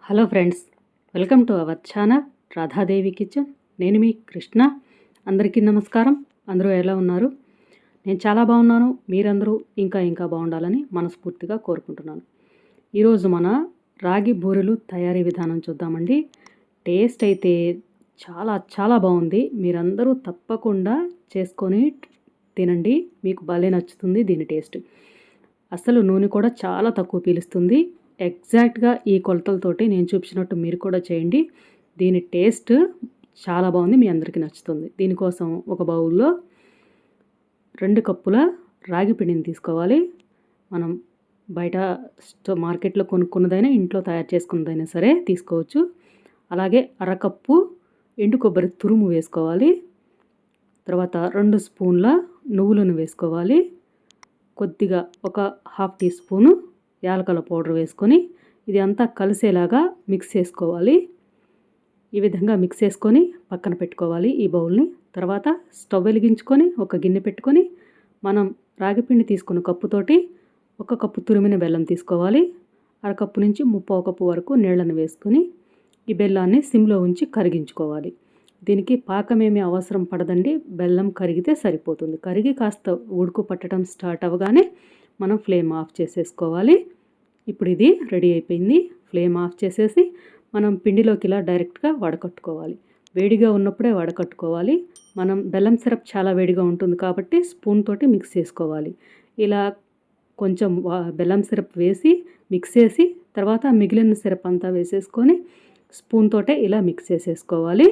Hello friends, welcome to our channel Radha Devi kitchen. నేను మీ కృష్ణ. అందరికీ నమస్కారం. అందరూ ఎలా ఉన్నారు? నేను చాలా బాగున్నాను. మీరందరూ ఇంకా బాగుండాలని మనస్ఫూర్తిగా కోరుకుంటున్నాను. ఈరోజు మన రాగి బూరెలు తయారీ విధానం చూద్దామండి. టేస్ట్ అయితే చాలా బాగుంది. మీరందరూ తప్పకుండా చేసుకొని తినండి. మీకు భలే నచ్చుతుంది దీని టేస్ట్. అసలు నూనె కూడా చాలా తక్కువ పీలుస్తుంది. ఎగ్జాక్ట్గా ఈ కొలతలతోటి నేను చూపించినట్టు మీరు కూడా చేయండి. దీని టేస్ట్ చాలా బాగుంది, మీ అందరికీ నచ్చుతుంది. దీనికోసం ఒక బౌల్లో 2 కప్పుల రాగి పిండిని తీసుకోవాలి. మనం బయట మార్కెట్లో కొనుక్కున్నదైనా ఇంట్లో తయారు చేసుకున్నదైనా సరే తీసుకోవచ్చు. అలాగే అరకప్పు ఎండు కొబ్బరి తురుము వేసుకోవాలి. తర్వాత 2 స్పూన్ల నువ్వులను వేసుకోవాలి. కొద్దిగా ఒక 1/2 టీ స్పూను యాలకుల పౌడర్ వేసుకొని ఇది అంతా కలిసేలాగా మిక్స్ చేసుకోవాలి. ఈ విధంగా మిక్స్ చేసుకొని పక్కన పెట్టుకోవాలి ఈ బౌల్ని. తర్వాత స్టవ్ వెలిగించుకొని ఒక గిన్నె పెట్టుకొని మనం రాగిపిండి తీసుకున్న కప్పుతోటి 1 కప్పు తురిమిన బెల్లం తీసుకోవాలి. అరకప్పు నుంచి 1/4 కప్పు వరకు నీళ్ళను వేసుకొని ఈ బెల్లాన్ని సిమ్లో ఉంచి కరిగించుకోవాలి. దీనికి పాకమేమీ అవసరం పడదండి, బెల్లం కరిగితే సరిపోతుంది. కరిగి కాస్త ఉడుకు పట్టడం స్టార్ట్ అవ్వగానే మనం ఫ్లేమ్ ఆఫ్ చేసేసుకోవాలి. ఇప్పుడు ఇది రెడీ అయిపోయింది. ఫ్లేమ్ ఆఫ్ చేసేసి మనం పిండిలోకి ఇలా డైరెక్ట్గా వడకట్టుకోవాలి. వేడిగా ఉన్నప్పుడే వడకట్టుకోవాలి. మనం బెల్లం సిరప్ చాలా వేడిగా ఉంటుంది కాబట్టి స్పూన్ తోటి మిక్స్ చేసుకోవాలి. ఇలా కొంచెం బెల్లం సిరప్ వేసి మిక్స్ చేసి తర్వాత మిగిలిన సిరప్ అంతా వేసేసుకొని స్పూన్ తోటే ఇలా మిక్స్ చేసేసుకోవాలి.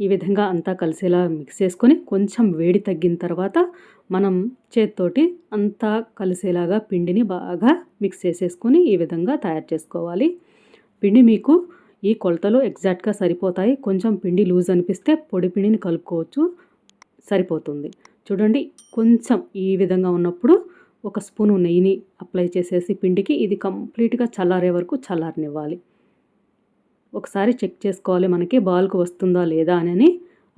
ఈ విధంగా అంతా కలిసేలా మిక్స్ చేసుకొని కొంచెం వేడి తగ్గిన తర్వాత మనం చేత్తోటి అంతా కలిసేలాగా పిండిని బాగా మిక్స్ చేసేసుకొని ఈ విధంగా తయారు చేసుకోవాలి. పిండి మీకు ఈ కొలతలు ఎగ్జాక్ట్గా సరిపోతాయి. కొంచెం పిండి లూజ్ అనిపిస్తే పొడి పిండిని కలుపుకోవచ్చు, సరిపోతుంది. చూడండి, కొంచెం ఈ విధంగా ఉన్నప్పుడు 1 స్పూను నెయ్యిని అప్లై చేసేసి పిండికి ఇది కంప్లీట్గా చల్లారే వరకు చల్లారనివ్వాలి. ఒకసారి చెక్ చేసుకోవాలి మనకి బాల్కు వస్తుందా లేదా అని.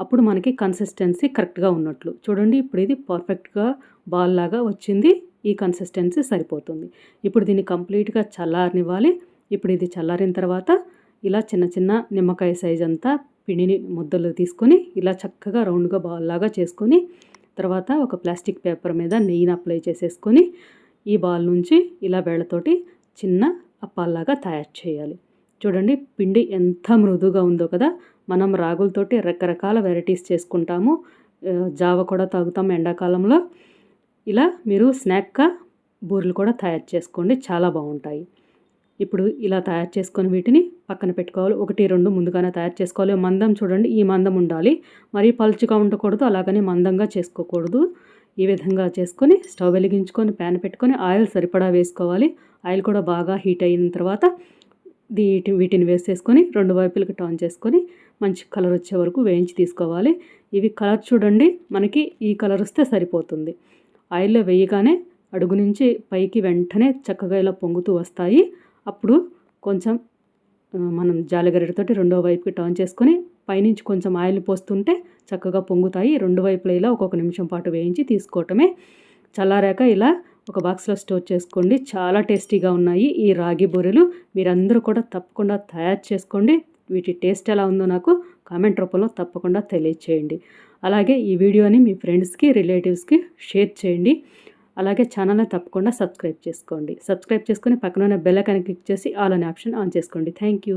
అప్పుడు మనకి కన్సిస్టెన్సీ కరెక్ట్గా ఉన్నట్లు. చూడండి, ఇప్పుడు ఇది పర్ఫెక్ట్గా బాల్ లాగా వచ్చింది. ఈ కన్సిస్టెన్సీ సరిపోతుంది. ఇప్పుడు దీన్ని కంప్లీట్గా చల్లారనివ్వాలి. ఇప్పుడు ఇది చల్లారిన తర్వాత ఇలా చిన్న నిమ్మకాయ సైజ్ అంతా పిండిని ముద్దలు తీసుకొని ఇలా చక్కగా రౌండ్గా బాల్ లాగా చేసుకొని తర్వాత ఒక ప్లాస్టిక్ పేపర్ మీద నెయ్యిని అప్లై చేసేసుకొని ఈ బాల్ నుంచి ఇలా వేళ్ళతోటి చిన్న అప్పాల్లాగా తయారు చేయాలి. చూడండి, పిండి ఎంత మృదువుగా ఉందో కదా. మనం రాగులతోటి రకరకాల వెరైటీస్ చేసుకుంటాము. జావ కూడా తాగుతాం ఎండాకాలంలో. ఇలా మీరు స్నాక్గా బూరెలు కూడా తయారు చేసుకోండి, చాలా బాగుంటాయి. ఇప్పుడు ఇలా తయారు చేసుకొని వీటిని పక్కన పెట్టుకోవాలి. 1, 2 ముందుగానే తయారు చేసుకోవాలి. మందం చూడండి, ఈ మందం ఉండాలి. మరీ పలుచగా ఉండకూడదు, అలాగని మందంగా చేసుకోకూడదు. ఈ విధంగా చేసుకొని స్టవ్ వెలిగించుకొని ప్యాన్ పెట్టుకొని ఆయిల్ సరిపడా వేసుకోవాలి. ఆయిల్ కూడా బాగా హీట్ అయిన తర్వాత వీటిని వేసేసుకొని 2 వైపులకి టర్న్ చేసుకొని మంచి కలర్ వచ్చే వరకు వేయించి తీసుకోవాలి. ఇవి కలర్ చూడండి, మనకి ఈ కలర్ వస్తే సరిపోతుంది. ఆయిల్లో వేయగానే అడుగు నుంచి పైకి వెంటనే చక్కగా ఇలా పొంగుతూ వస్తాయి. అప్పుడు కొంచెం మనం జాలిగరిటతోటి 2వ వైపుకి టర్న్ చేసుకొని పైనుంచి కొంచెం ఆయిల్ పోస్తుంటే చక్కగా పొంగుతాయి. 2 వైపులా ఇలా ఒక్కొక్క నిమిషం పాటు వేయించి తీసుకోవటమే. చల్లారాక ఇలా ఒక బాక్స్లో స్టోర్ చేసుకోండి. చాలా టేస్టీగా ఉన్నాయి ఈ రాగి బూరెలు. మీరందరూ కూడా తప్పకుండా తయారు చేసుకోండి. వీటి టేస్ట్ ఎలా ఉందో నాకు కామెంట్ రూపంలో తప్పకుండా తెలియచేయండి. అలాగే ఈ వీడియోని మీ ఫ్రెండ్స్కి, రిలేటివ్స్కి షేర్ చేయండి. అలాగే ఛానల్ని తప్పకుండా సబ్స్క్రైబ్ చేసుకోండి. సబ్స్క్రైబ్ చేసుకొని పక్కన ఉన్న బెల్ ఐకాన్ క్లిక్ చేసి ఆల్ అనే ఆప్షన్ ఆన్ చేసుకోండి. Thank you.